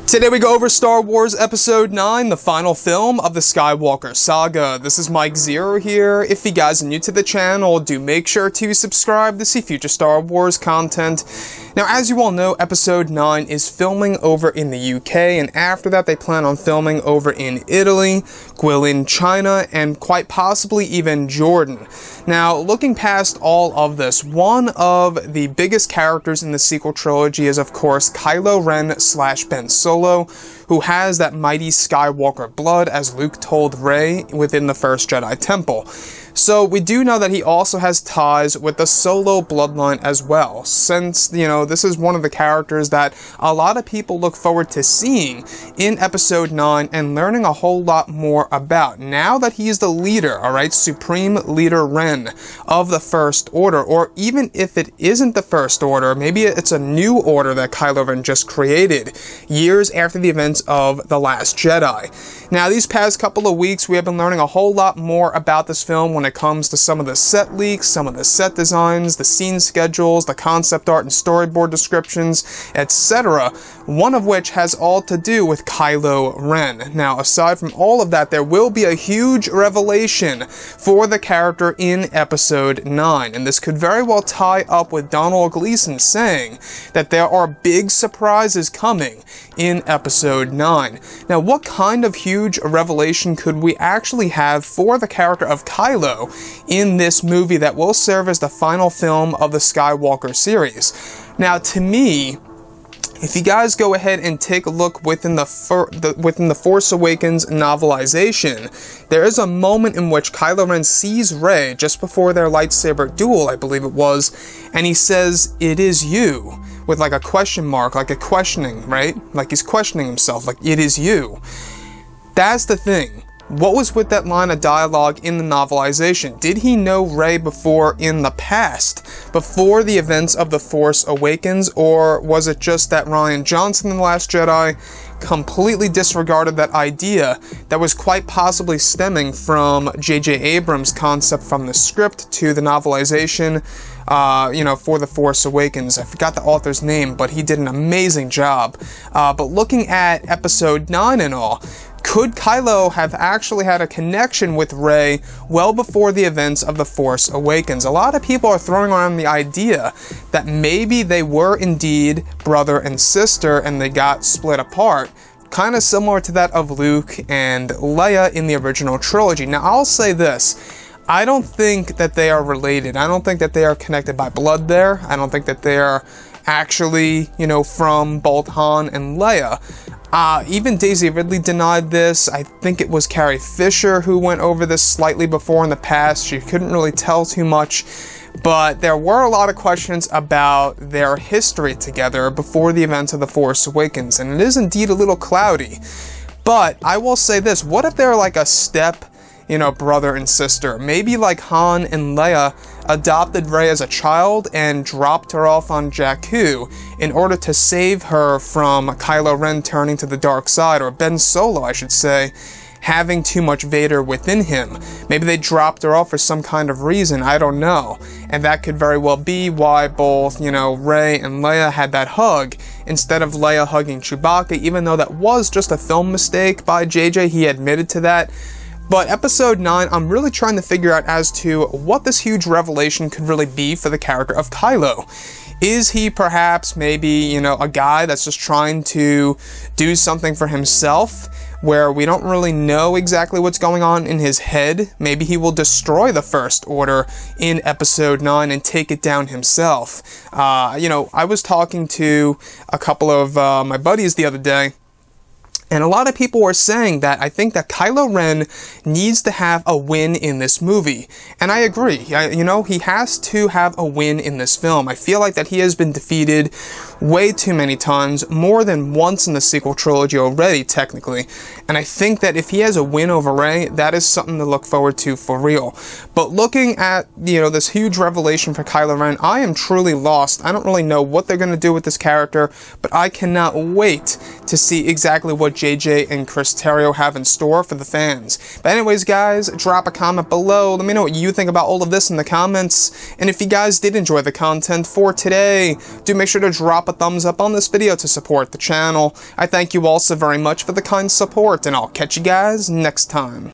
Today we go over Star Wars Episode 9, the final film of the Skywalker saga. This is Mike Zero here. If you guys are new to the channel, do make sure to subscribe to see future Star Wars content. Now, as you all know, Episode 9 is filming over in the UK, and after that they plan on filming over in Italy, Guilin, China, and quite possibly even Jordan. Now, looking past all of this, one of the biggest characters in the sequel trilogy is, of course, Kylo Ren / Ben Solo, who has that mighty Skywalker blood, as Luke told Rey within the First Jedi Temple. So we do know that he also has ties with the Solo bloodline as well, since, you know, this is one of the characters that a lot of people look forward to seeing in Episode 9 and learning a whole lot more about, now that he is the leader, alright, Supreme Leader Ren of the First Order, or even if it isn't the First Order, maybe it's a new order that Kylo Ren just created, years after the events of The Last Jedi. Now, these past couple of weeks, we have been learning a whole lot more about this film when it comes to some of the set leaks, some of the set designs, the scene schedules, the concept art and storyboard descriptions, etc., one of which has all to do with Kylo Ren. Now, aside from all of that, there will be a huge revelation for the character in Episode 9, and this could very well tie up with Donald Gleason saying that there are big surprises coming in Episode 9. Now, what kind of huge revelation could we actually have for the character of Kylo in this movie that will serve as the final film of the Skywalker series? Now, to me, if you guys go ahead and take a look within the Force Awakens novelization, there is a moment in which Kylo Ren sees Rey just before their lightsaber duel, I believe it was, and he says, "It is you," with like a question mark, like a questioning, right? Like he's questioning himself, like, "It is you." That's the thing. What was with that line of dialogue in the novelization? Did he know Rey before in the past, before the events of The Force Awakens, or was it just that Rian Johnson in The Last Jedi completely disregarded that idea that was quite possibly stemming from J.J. Abrams' concept from the script to the novelization, for The Force Awakens? I forgot the author's name, but he did an amazing job. But looking at Episode 9 and all, could Kylo have actually had a connection with Rey well before the events of The Force Awakens? A lot of people are throwing around the idea that maybe they were indeed brother and sister and they got split apart, kind of similar to that of Luke and Leia in the original trilogy. Now, I'll say this. I don't think that they are related. I don't think that they are connected by blood there. I don't think that they are actually, from both Han and Leia. Even Daisy Ridley denied this. I think it was Carrie Fisher who went over this slightly before in the past. She couldn't really tell too much, but there were a lot of questions about their history together before the events of The Force Awakens, and it is indeed a little cloudy. But I will say this, what if they're like a step, brother and sister? Maybe like Han and Leia adopted Rey as a child and dropped her off on Jakku in order to save her from Kylo Ren turning to the dark side, or Ben Solo, I should say, having too much Vader within him. Maybe they dropped her off for some kind of reason, I don't know. And that could very well be why both, Rey and Leia had that hug instead of Leia hugging Chewbacca, even though that was just a film mistake by JJ, he admitted to that. But Episode 9, I'm really trying to figure out as to what this huge revelation could really be for the character of Kylo. Is he perhaps maybe, a guy that's just trying to do something for himself, where we don't really know exactly what's going on in his head? Maybe he will destroy the First Order in Episode 9 and take it down himself. I was talking to a couple of my buddies the other day, and a lot of people were saying that I think that Kylo Ren needs to have a win in this movie. And I agree. He has to have a win in this film. I feel like that he has been defeated way too many times, more than once in the sequel trilogy already, technically. And I think that if he has a win over Rey, that is something to look forward to for real. But looking at, this huge revelation for Kylo Ren, I am truly lost. I don't really know what they're going to do with this character, but I cannot wait to see exactly what JJ and Chris Terrio have in store for the fans. But anyways, guys, drop a comment below. Let me know what you think about all of this in the comments. And if you guys did enjoy the content for today, do make sure to drop a thumbs up on this video to support the channel. I thank you all so very much for the kind support, and I'll catch you guys next time.